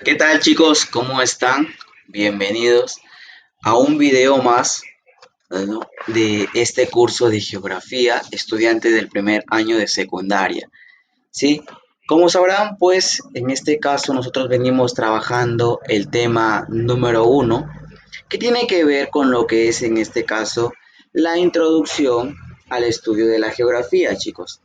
¿Qué tal chicos? ¿Cómo están? Bienvenidos a un video más, ¿no?, de este curso de geografía, estudiante del primer año de secundaria. ¿Sí? Como sabrán, pues en este caso nosotros venimos trabajando el tema número uno, que tiene que ver con lo que es en este caso la introducción al estudio de la geografía, chicos.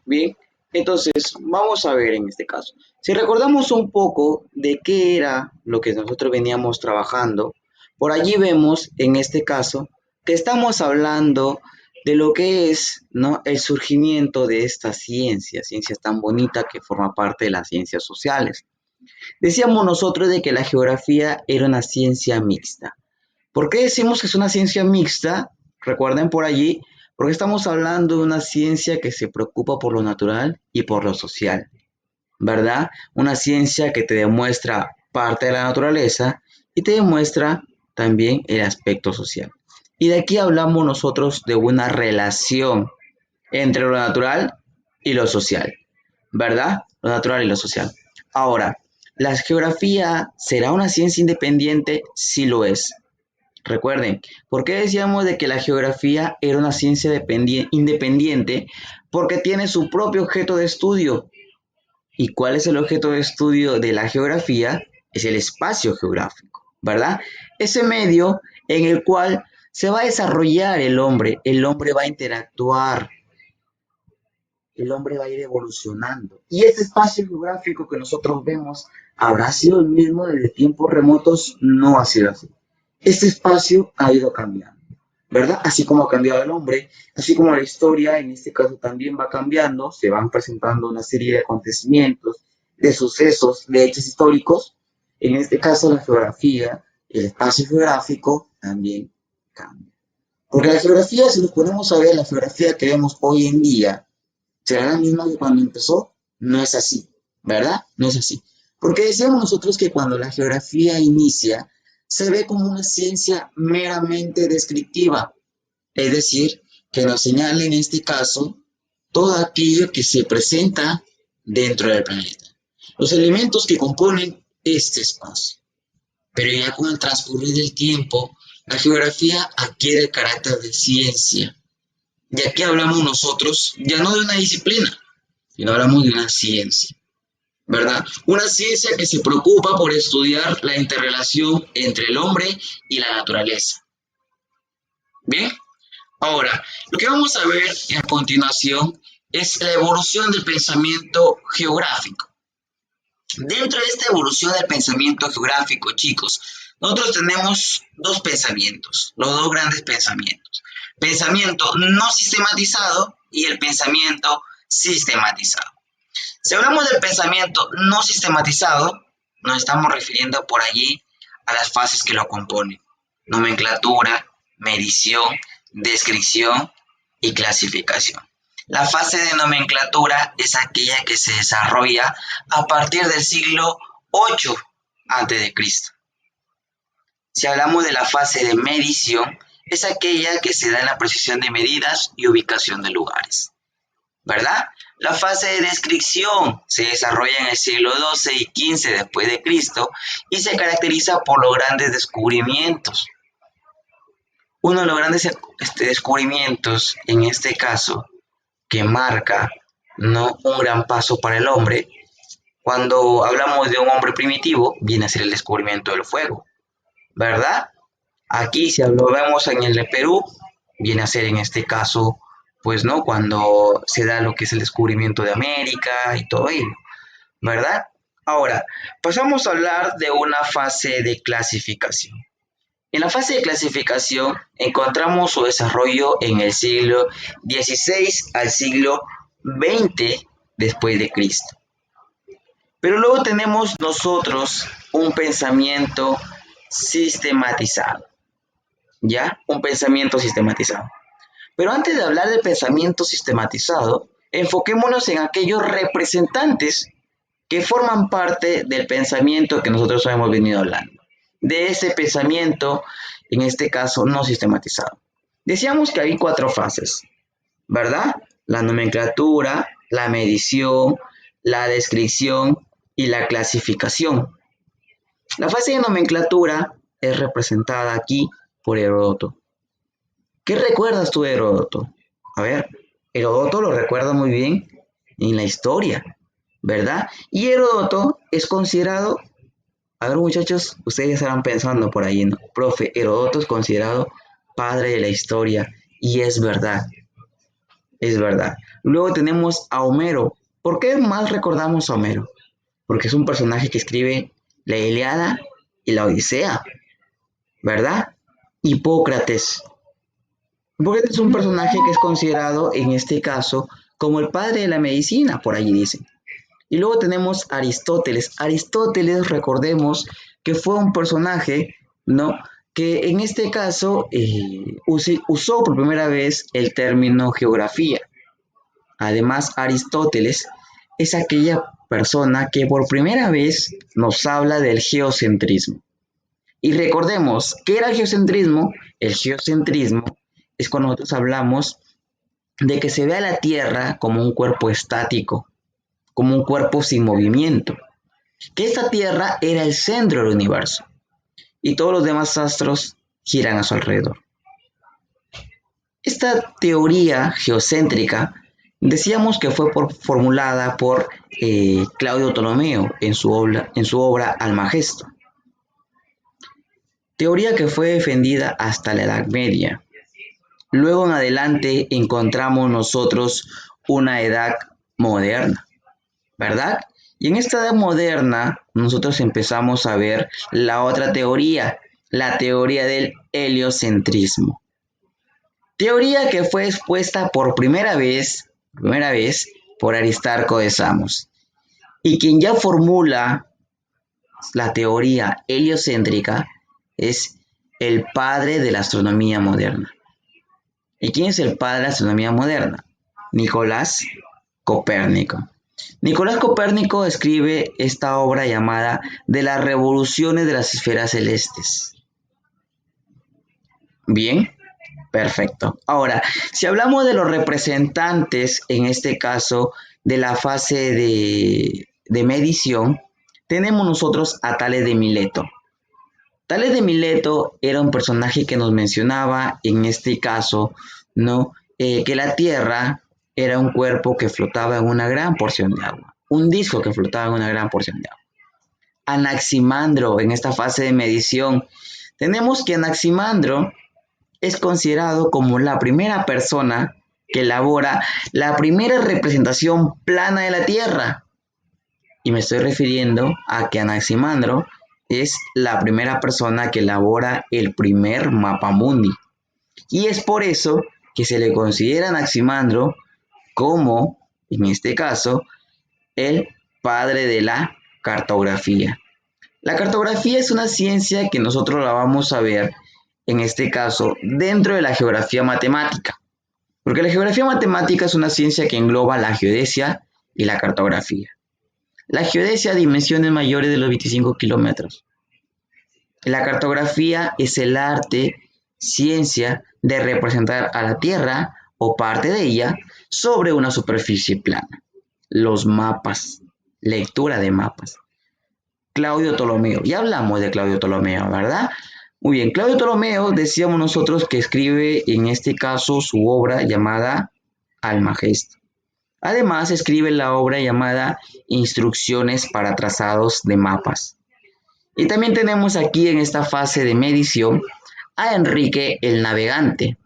Bien, entonces vamos a ver en este caso. Si recordamos un poco de qué era lo que nosotros veníamos trabajando, por allí vemos en este caso que estamos hablando de lo que es, ¿no?, el surgimiento de esta ciencia tan bonita que forma parte de las ciencias sociales. Decíamos nosotros de que la geografía era una ciencia mixta. ¿Por qué decimos que es una ciencia mixta? Recuerden por allí, porque estamos hablando de una ciencia que se preocupa por lo natural y por lo social, ¿verdad? Una ciencia que te demuestra parte de la naturaleza y te demuestra también el aspecto social. Y de aquí hablamos nosotros de una relación entre lo natural y lo social, ¿verdad? Lo natural y lo social. Ahora, ¿la geografía será una ciencia independiente? Sí lo es. Recuerden, ¿por qué decíamos de que la geografía era una ciencia independiente? Porque tiene su propio objeto de estudio. ¿Y cuál es el objeto de estudio de la geografía? Es el espacio geográfico, ¿verdad? Ese medio en el cual se va a desarrollar el hombre va a interactuar, el hombre va a ir evolucionando. Y ese espacio geográfico que nosotros vemos, ¿habrá sido el mismo desde tiempos remotos? No ha sido así. Este espacio ha ido cambiando, ¿verdad? Así como ha cambiado el hombre, así como la historia en este caso también va cambiando, se van presentando una serie de acontecimientos, de sucesos, de hechos históricos. En este caso la geografía, el espacio geográfico también cambia. Porque la geografía, si nos ponemos a ver la geografía que vemos hoy en día, ¿será la misma que cuando empezó? No es así, ¿verdad? No es así. Porque decíamos nosotros que cuando la geografía inicia, se ve como una ciencia meramente descriptiva, es decir, que nos señala en este caso todo aquello que se presenta dentro del planeta, los elementos que componen este espacio. Pero ya con el transcurrir del tiempo, la geografía adquiere el carácter de ciencia. Y aquí hablamos nosotros ya no de una disciplina, sino hablamos de una ciencia, ¿verdad? Una ciencia que se preocupa por estudiar la interrelación entre el hombre y la naturaleza. Bien, ahora, lo que vamos a ver a continuación es la evolución del pensamiento geográfico. Dentro de esta evolución del pensamiento geográfico, chicos, nosotros tenemos dos pensamientos, los dos grandes pensamientos. Pensamiento no sistematizado y el pensamiento sistematizado. Si hablamos del pensamiento no sistematizado, nos estamos refiriendo por allí a las fases que lo componen: nomenclatura, medición, descripción y clasificación. La fase de nomenclatura es aquella que se desarrolla a partir del siglo VIII a.C. Si hablamos de la fase de medición, es aquella que se da en la precisión de medidas y ubicación de lugares, ¿verdad? La fase de descripción se desarrolla en el siglo XII y XV después de Cristo y se caracteriza por los grandes descubrimientos. Uno de los grandes descubrimientos, en este caso, que marca, ¿no?, un gran paso para el hombre, cuando hablamos de un hombre primitivo, viene a ser el descubrimiento del fuego, ¿verdad? Aquí, si lo vemos en el de Perú, viene a ser en este caso, pues, ¿no?, cuando se da lo que es el descubrimiento de América y todo ello, ¿verdad? Ahora, pasamos a hablar de una fase de clasificación. En la fase de clasificación encontramos su desarrollo en el siglo XVI al siglo XX después de Cristo. Pero luego tenemos nosotros un pensamiento sistematizado, ¿ya? Un pensamiento sistematizado. Pero antes de hablar del pensamiento sistematizado, enfoquémonos en aquellos representantes que forman parte del pensamiento que nosotros hemos venido hablando, de ese pensamiento, en este caso, no sistematizado. Decíamos que hay 4 fases, ¿verdad? La nomenclatura, la medición, la descripción y la clasificación. La fase de nomenclatura es representada aquí por Heródoto. ¿Qué recuerdas tú de Heródoto? A ver, Heródoto lo recuerda muy bien en la historia, ¿verdad? Y Heródoto es considerado, a ver muchachos, ustedes ya estarán pensando por ahí, ¿no? Profe, Heródoto es considerado padre de la historia y es verdad, es verdad. Luego tenemos a Homero. ¿Por qué más recordamos a Homero? Porque es un personaje que escribe la Ilíada y la Odisea, ¿verdad? Hipócrates. Hipócrates es un personaje que es considerado en este caso como el padre de la medicina, por allí dicen. Y luego tenemos a Aristóteles. Aristóteles, recordemos que fue un personaje, ¿no? Que en este caso usó por primera vez el término geografía. Además, Aristóteles es aquella persona que por primera vez nos habla del geocentrismo. Y recordemos, ¿qué era el geocentrismo? El geocentrismo es cuando nosotros hablamos de que se ve a la Tierra como un cuerpo estático, como un cuerpo sin movimiento, que esta Tierra era el centro del universo y todos los demás astros giran a su alrededor. Esta teoría geocéntrica decíamos que fue formulada por Claudio Ptolomeo en su obra Almagesto, teoría que fue defendida hasta la Edad Media. Luego en adelante encontramos nosotros una edad moderna, ¿verdad? Y en esta edad moderna nosotros empezamos a ver la otra teoría, la teoría del heliocentrismo. Teoría que fue expuesta por primera vez por Aristarco de Samos. Y quien ya formula la teoría heliocéntrica es el padre de la astronomía moderna. ¿Y quién es el padre de la astronomía moderna? Nicolás Copérnico. Nicolás Copérnico escribe esta obra llamada De las revoluciones de las esferas celestes. Bien, perfecto. Ahora, si hablamos de los representantes, en este caso, de la fase de medición, tenemos nosotros a Tales de Mileto. Tales de Mileto era un personaje que nos mencionaba, en este caso, ¿no? Que la Tierra era un cuerpo que flotaba en una gran porción de agua, un disco que flotaba en una gran porción de agua. Anaximandro, en esta fase de medición, tenemos que Anaximandro es considerado como la primera persona que elabora la primera representación plana de la Tierra. Y me estoy refiriendo a que Anaximandro es la primera persona que elabora el primer mapa mundi. Y es por eso que se le considera a Anaximandro como, en este caso, el padre de la cartografía. La cartografía es una ciencia que nosotros la vamos a ver, en este caso, dentro de la geografía matemática. Porque la geografía matemática es una ciencia que engloba la geodesia y la cartografía. La geodesia a dimensiones mayores de los 25 kilómetros. La cartografía es el arte, ciencia de representar a la Tierra o parte de ella sobre una superficie plana. Los mapas, lectura de mapas. Claudio Ptolomeo, ya hablamos de Claudio Ptolomeo, ¿verdad? Muy bien, Claudio Ptolomeo decíamos nosotros que escribe en este caso su obra llamada Almagesto. Además escribe la obra llamada Instrucciones para trazados de mapas. Y también tenemos aquí en esta fase de medición a Enrique el Navegante.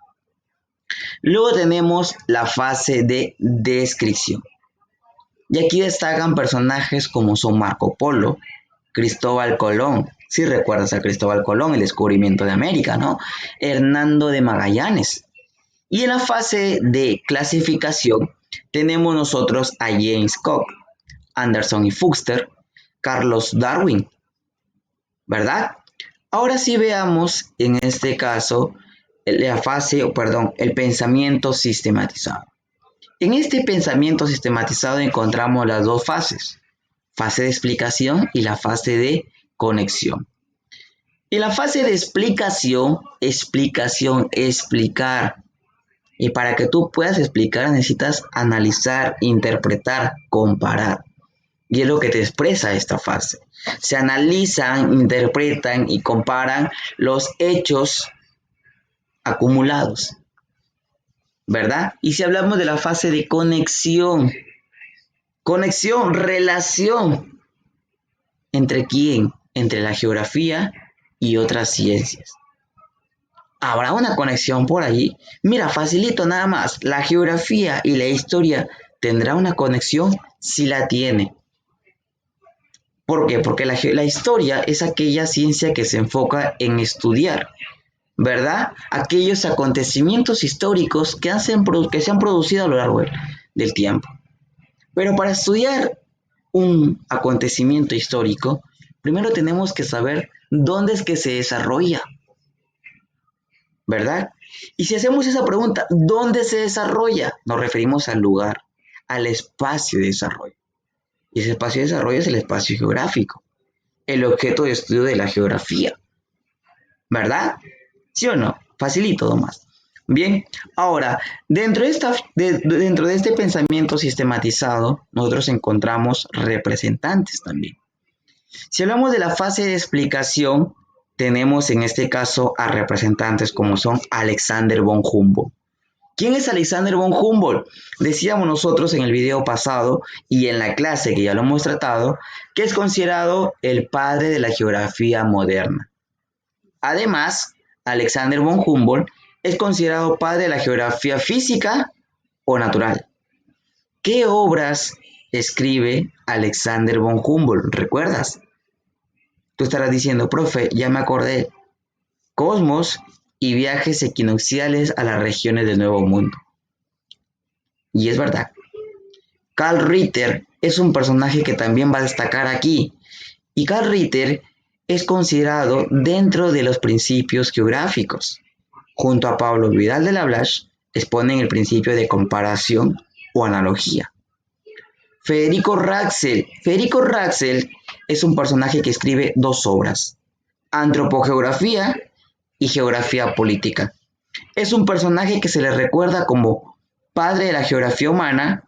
Luego tenemos la fase de descripción. Y aquí destacan personajes como son Marco Polo, Cristóbal Colón, si recuerdas a Cristóbal Colón, el descubrimiento de América, ¿no? Hernando de Magallanes. Y en la fase de clasificación tenemos nosotros a James Cook, Anderson y Fuster, Carlos Darwin, ¿verdad? Ahora sí veamos en este caso el pensamiento sistematizado. En este pensamiento sistematizado encontramos las dos fases, fase de explicación y la fase de conexión. En la fase de explicación, explicar. Y para que tú puedas explicar necesitas analizar, interpretar, comparar. Y es lo que te expresa esta fase. Se analizan, interpretan y comparan los hechos acumulados, ¿verdad? Y si hablamos de la fase de conexión, relación, ¿entre quién? Entre la geografía y otras ciencias. ¿Habrá una conexión por allí? Mira, facilito nada más. La geografía y la historia tendrá una conexión si la tiene. ¿Por qué? Porque la historia es aquella ciencia que se enfoca en estudiar, ¿verdad? Aquellos acontecimientos históricos que se han producido a lo largo del tiempo. Pero para estudiar un acontecimiento histórico, primero tenemos que saber dónde es que se desarrolla, ¿verdad? Y si hacemos esa pregunta, ¿dónde se desarrolla? Nos referimos al lugar, al espacio de desarrollo. Y ese espacio de desarrollo es el espacio geográfico, el objeto de estudio de la geografía, ¿verdad? ¿Sí o no? Facilito nomás. Bien, ahora, dentro de este pensamiento sistematizado, nosotros encontramos representantes también. Si hablamos de la fase de explicación, tenemos en este caso a representantes como son Alexander von Humboldt. ¿Quién es Alexander von Humboldt? Decíamos nosotros en el video pasado y en la clase que ya lo hemos tratado, que es considerado el padre de la geografía moderna. Además, Alexander von Humboldt es considerado padre de la geografía física o natural. ¿Qué obras escribe Alexander von Humboldt? ¿Recuerdas? Tú estarás diciendo, profe, ya me acordé. Cosmos y viajes equinocciales a las regiones del Nuevo Mundo. Y es verdad. Carl Ritter es un personaje que también va a destacar aquí. Y Carl Ritter es considerado dentro de los principios geográficos. Junto a Pablo Vidal de la Blache, exponen el principio de comparación o analogía. Federico Raxel es un personaje que escribe dos obras, Antropogeografía y Geografía Política. Es un personaje que se le recuerda como padre de la geografía humana,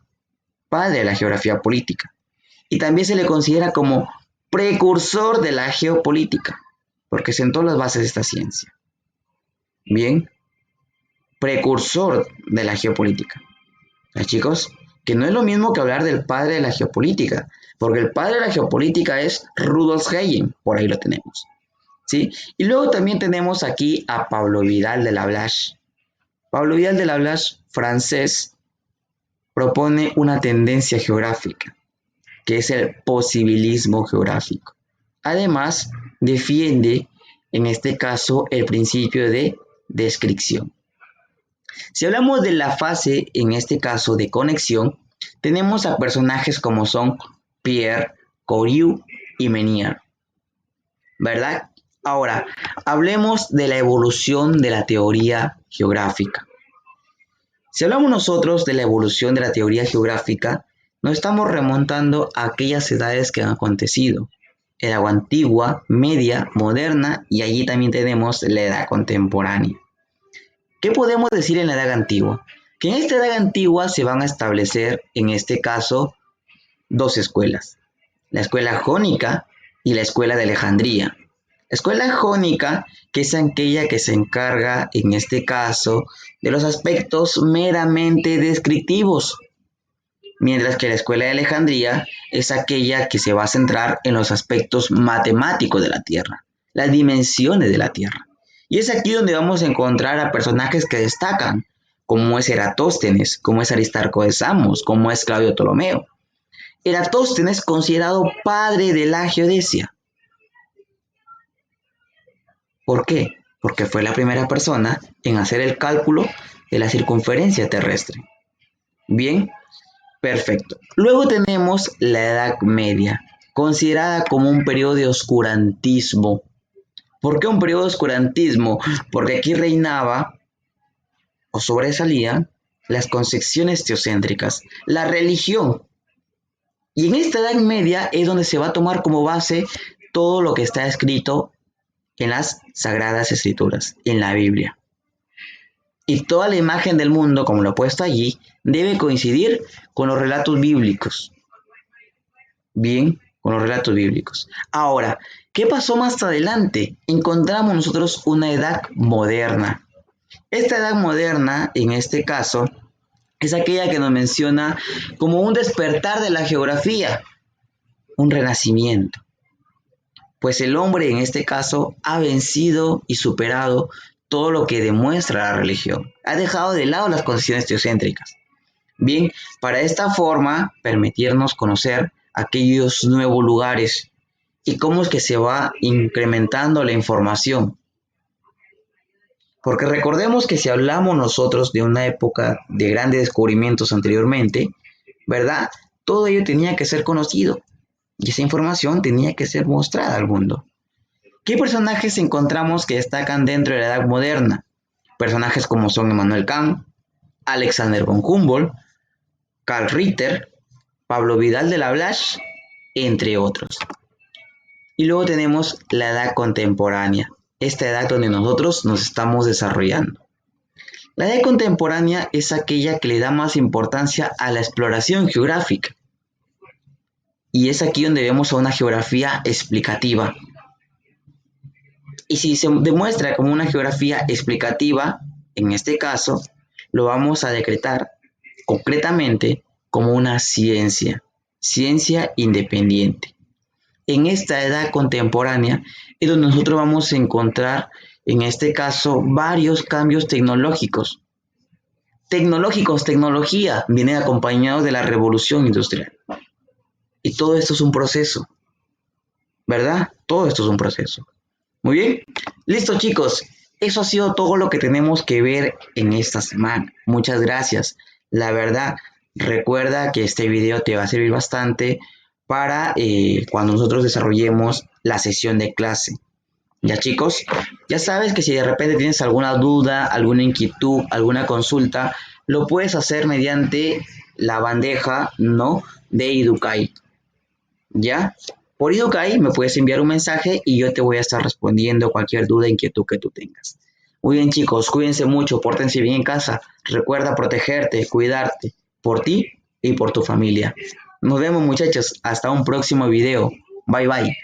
padre de la geografía política. Y también se le considera como precursor de la geopolítica, porque sentó las bases de esta ciencia. Bien, precursor de la geopolítica. Chicos, que no es lo mismo que hablar del padre de la geopolítica, porque el padre de la geopolítica es Rudolf Hayek, por ahí lo tenemos, ¿sí? Y luego también tenemos aquí a Pablo Vidal de la Blache. Pablo Vidal de la Blache, francés, propone una tendencia geográfica, que es el posibilismo geográfico. Además, defiende, en este caso, el principio de descripción. Si hablamos de la fase, en este caso de conexión, tenemos a personajes como son Pierre, Coriolis y Menier, ¿verdad? Ahora, hablemos de la evolución de la teoría geográfica. Si hablamos nosotros de la evolución de la teoría geográfica, nos estamos remontando a aquellas edades que han acontecido. El agua antigua, media, moderna y allí también tenemos la edad contemporánea. ¿Qué podemos decir en la edad antigua? Que en esta edad antigua se van a establecer, en este caso, dos escuelas. La escuela jónica y la escuela de Alejandría. La escuela jónica, que es aquella que se encarga, en este caso, de los aspectos meramente descriptivos. Mientras que la escuela de Alejandría es aquella que se va a centrar en los aspectos matemáticos de la Tierra, las dimensiones de la Tierra. Y es aquí donde vamos a encontrar a personajes que destacan, como es Eratóstenes, como es Aristarco de Samos, como es Claudio Ptolomeo. Eratóstenes considerado padre de la geodesia. ¿Por qué? Porque fue la primera persona en hacer el cálculo de la circunferencia terrestre. Bien, perfecto. Luego tenemos la Edad Media, considerada como un periodo de oscurantismo. ¿Por qué un periodo de oscurantismo? Porque aquí reinaba o sobresalían las concepciones teocéntricas, la religión. Y en esta Edad Media es donde se va a tomar como base todo lo que está escrito en las Sagradas Escrituras, en la Biblia. Y toda la imagen del mundo, como lo he puesto allí, debe coincidir con los relatos bíblicos. bien, con los relatos bíblicos. Ahora, ¿qué pasó más adelante? Encontramos nosotros una edad moderna. Esta edad moderna, en este caso, es aquella que nos menciona como un despertar de la geografía, un renacimiento. Pues el hombre en este caso ha vencido y superado todo lo que demuestra la religión. Ha dejado de lado las concepciones teocéntricas. Bien, para esta forma permitirnos conocer aquellos nuevos lugares y cómo es que se va incrementando la información. Porque recordemos que si hablamos nosotros de una época de grandes descubrimientos anteriormente, ¿verdad? Todo ello tenía que ser conocido y esa información tenía que ser mostrada al mundo. ¿Qué personajes encontramos que destacan dentro de la Edad Moderna? Personajes como son Immanuel Kant, Alexander von Humboldt, Karl Ritter, Pablo Vidal de la Blache, entre otros. Y luego tenemos la edad contemporánea, esta edad donde nosotros nos estamos desarrollando. La edad contemporánea es aquella que le da más importancia a la exploración geográfica. Y es aquí donde vemos a una geografía explicativa. Y si se demuestra como una geografía explicativa, en este caso, lo vamos a decretar concretamente como una ciencia independiente. En esta edad contemporánea es donde nosotros vamos a encontrar, en este caso, varios cambios tecnológicos. Tecnología, vienen acompañados de la revolución industrial. Y todo esto es un proceso, ¿verdad? Todo esto es un proceso. Muy bien, listo chicos, eso ha sido todo lo que tenemos que ver en esta semana. Muchas gracias. La verdad, recuerda que este video te va a servir bastante para cuando nosotros desarrollemos la sesión de clase. Ya chicos, ya sabes que si de repente tienes alguna duda, alguna inquietud, alguna consulta, lo puedes hacer mediante la bandeja, ¿no?, de Educay. ¿Ya? Por Educay me puedes enviar un mensaje y yo te voy a estar respondiendo cualquier duda, inquietud que tú tengas. Muy bien chicos, cuídense mucho, pórtense bien en casa. Recuerda protegerte, cuidarte, por ti y por tu familia. Nos vemos muchachos, hasta un próximo video. Bye bye.